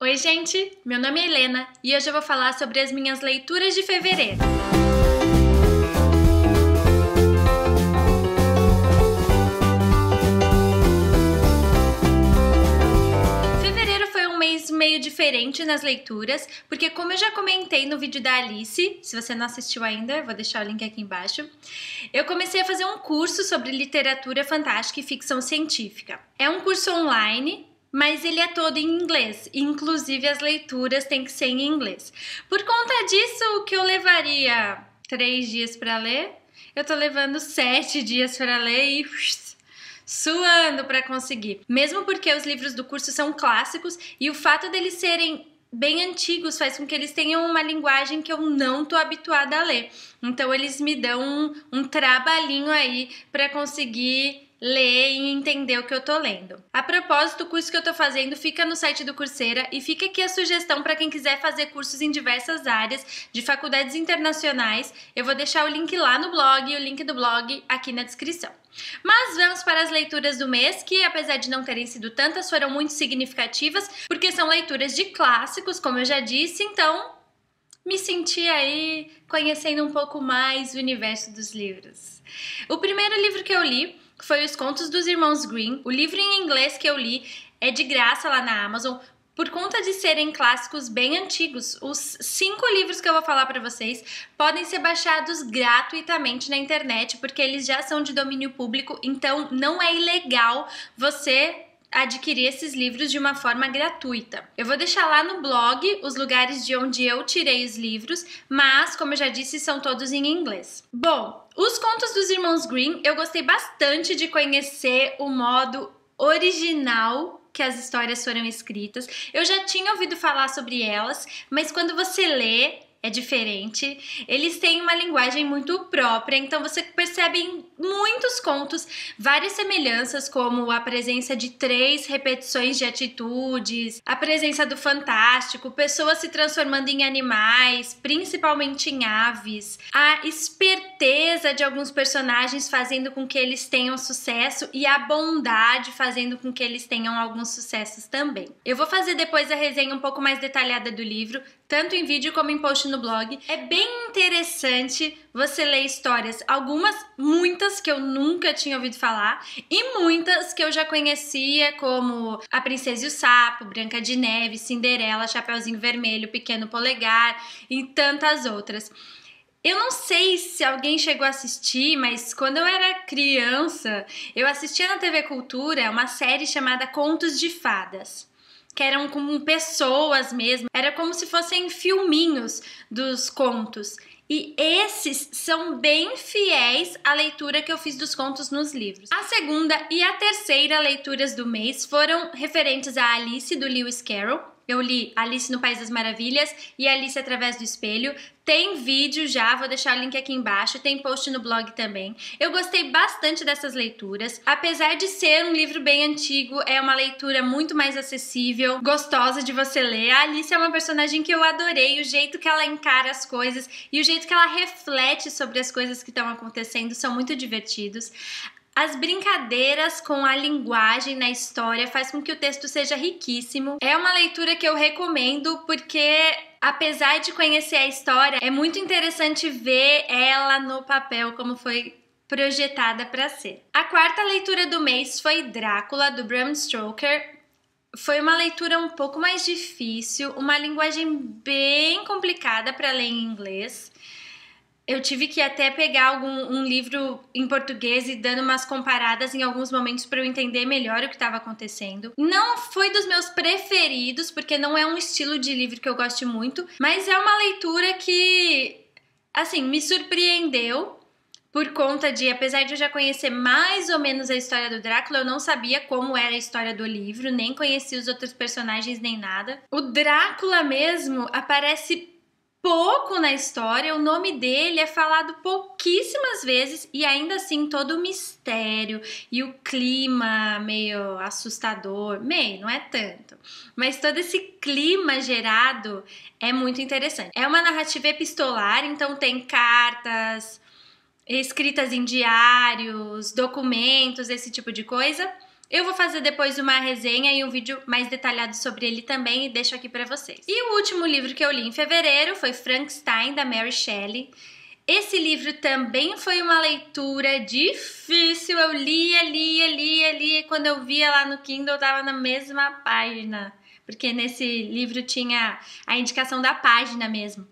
Oi, gente! Meu nome é Helena e hoje eu vou falar sobre as minhas leituras de fevereiro. Fevereiro foi um mês meio diferente nas leituras, porque como eu já comentei no vídeo da Alice, se você não assistiu ainda, eu vou deixar o link aqui embaixo, eu comecei a fazer um curso sobre literatura fantástica e ficção científica. É um curso online, mas ele é todo em inglês, inclusive as leituras têm que ser em inglês. Por conta disso, o que eu levaria 3 dias para ler, eu tô levando 7 dias para ler e suando para conseguir. Mesmo porque os livros do curso são clássicos e o fato deles serem bem antigos faz com que eles tenham uma linguagem que eu não tô habituada a ler. Então eles me dão um trabalhinho aí para conseguir ler e entender o que eu tô lendo. A propósito, o curso que eu tô fazendo fica no site do Coursera e fica aqui a sugestão para quem quiser fazer cursos em diversas áreas de faculdades internacionais. Eu vou deixar o link lá no blog e o link do blog aqui na descrição. Mas vamos para as leituras do mês, que apesar de não terem sido tantas, foram muito significativas, porque são leituras de clássicos, como eu já disse, então me senti aí conhecendo um pouco mais o universo dos livros. O primeiro livro que eu li foi Os Contos dos Irmãos Grimm. O livro em inglês que eu li é de graça lá na Amazon. Por conta de serem clássicos bem antigos, os 5 livros que eu vou falar para vocês podem ser baixados gratuitamente na internet, porque eles já são de domínio público, então não é ilegal você adquirir esses livros de uma forma gratuita. Eu vou deixar lá no blog os lugares de onde eu tirei os livros, mas, como eu já disse, são todos em inglês. Bom, Os Contos dos Irmãos Grimm, eu gostei bastante de conhecer o modo original que as histórias foram escritas. Eu já tinha ouvido falar sobre elas, mas quando você lê, é diferente. Eles têm uma linguagem muito própria, então você percebe em muitos contos várias semelhanças, como a presença de 3 repetições de atitudes, a presença do fantástico, pessoas se transformando em animais, principalmente em aves, a esperteza de alguns personagens fazendo com que eles tenham sucesso e a bondade fazendo com que eles tenham alguns sucessos também. Eu vou fazer depois a resenha um pouco mais detalhada do livro, tanto em vídeo como em post no blog. É bem interessante você ler histórias, muitas que eu nunca tinha ouvido falar e muitas que eu já conhecia, como A Princesa e o Sapo, Branca de Neve, Cinderela, Chapeuzinho Vermelho, Pequeno Polegar e tantas outras. Eu não sei se alguém chegou a assistir, mas quando eu era criança, eu assistia na TV Cultura uma série chamada Contos de Fadas, que eram como pessoas mesmo, era como se fossem filminhos dos contos. E esses são bem fiéis à leitura que eu fiz dos contos nos livros. A segunda e a terceira leituras do mês foram referentes a Alice, do Lewis Carroll. Eu li Alice no País das Maravilhas e Alice através do Espelho. Tem vídeo já, vou deixar o link aqui embaixo, tem post no blog também. Eu gostei bastante dessas leituras. Apesar de ser um livro bem antigo, é uma leitura muito mais acessível, gostosa de você ler. A Alice é uma personagem que eu adorei, o jeito que ela encara as coisas e o jeito que ela reflete sobre as coisas que estão acontecendo são muito divertidos. As brincadeiras com a linguagem na história faz com que o texto seja riquíssimo. É uma leitura que eu recomendo porque, apesar de conhecer a história, é muito interessante ver ela no papel, como foi projetada para ser. A quarta leitura do mês foi Drácula, do Bram Stoker. Foi uma leitura um pouco mais difícil, uma linguagem bem complicada para ler em inglês. Eu tive que até pegar um livro em português e dando umas comparadas em alguns momentos para eu entender melhor o que estava acontecendo. Não foi dos meus preferidos, porque não é um estilo de livro que eu goste muito, mas é uma leitura que, assim, me surpreendeu por conta de, apesar de eu já conhecer mais ou menos a história do Drácula, eu não sabia como era a história do livro, nem conhecia os outros personagens nem nada. O Drácula mesmo aparece pouco na história, o nome dele é falado pouquíssimas vezes e ainda assim todo o mistério e o clima meio assustador, não é tanto, mas todo esse clima gerado é muito interessante. É uma narrativa epistolar, então tem cartas escritas em diários, documentos, esse tipo de coisa. Eu vou fazer depois uma resenha e um vídeo mais detalhado sobre ele também e deixo aqui pra vocês. E o último livro que eu li em fevereiro foi Frankenstein, da Mary Shelley. Esse livro também foi uma leitura difícil, eu lia, quando eu via lá no Kindle eu tava na mesma página, porque nesse livro tinha a indicação da página mesmo.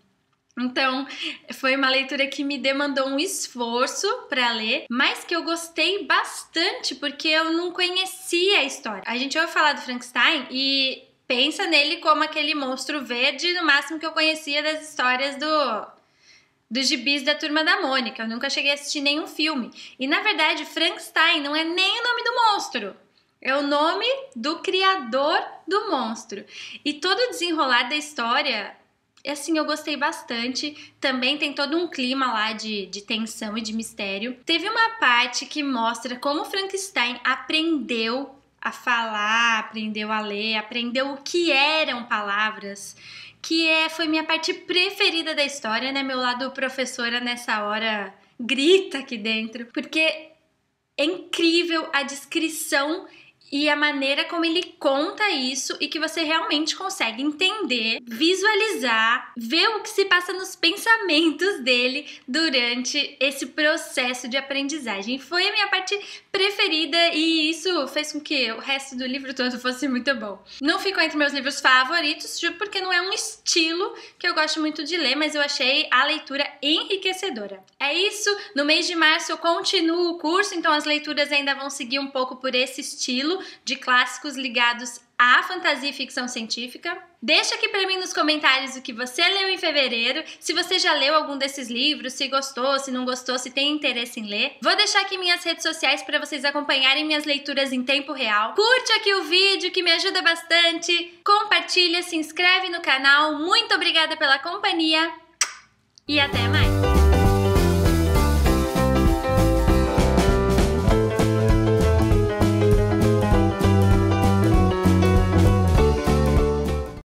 Então, foi uma leitura que me demandou um esforço para ler, mas que eu gostei bastante, porque eu não conhecia a história. A gente ouve falar do Frankenstein e pensa nele como aquele monstro verde, no máximo que eu conhecia das histórias dos gibis da Turma da Mônica. Eu nunca cheguei a assistir nenhum filme. E, na verdade, Frankenstein não é nem o nome do monstro. É o nome do criador do monstro. E todo o desenrolar da história... assim, eu gostei bastante. Também tem todo um clima lá de tensão e de mistério. Teve uma parte que mostra como Frankenstein aprendeu a falar, aprendeu a ler, aprendeu o que eram palavras, foi minha parte preferida da história, né? Meu lado professora nessa hora grita aqui dentro, porque é incrível a descrição e a maneira como ele conta isso e que você realmente consegue entender, visualizar, ver o que se passa nos pensamentos dele durante esse processo de aprendizagem. Foi a minha parte preferida e isso fez com que o resto do livro todo fosse muito bom. Não ficou entre meus livros favoritos, porque não é um estilo que eu gosto muito de ler, mas eu achei a leitura enriquecedora. É isso, no mês de março eu continuo o curso, então as leituras ainda vão seguir um pouco por esse estilo de clássicos ligados à fantasia e ficção científica. Deixa aqui pra mim nos comentários o que você leu em fevereiro, se você já leu algum desses livros, se gostou, se não gostou, se tem interesse em ler. Vou deixar aqui minhas redes sociais para vocês acompanharem minhas leituras em tempo real. Curte aqui o vídeo que me ajuda bastante, compartilha, se inscreve no canal. Muito obrigada pela companhia e até mais!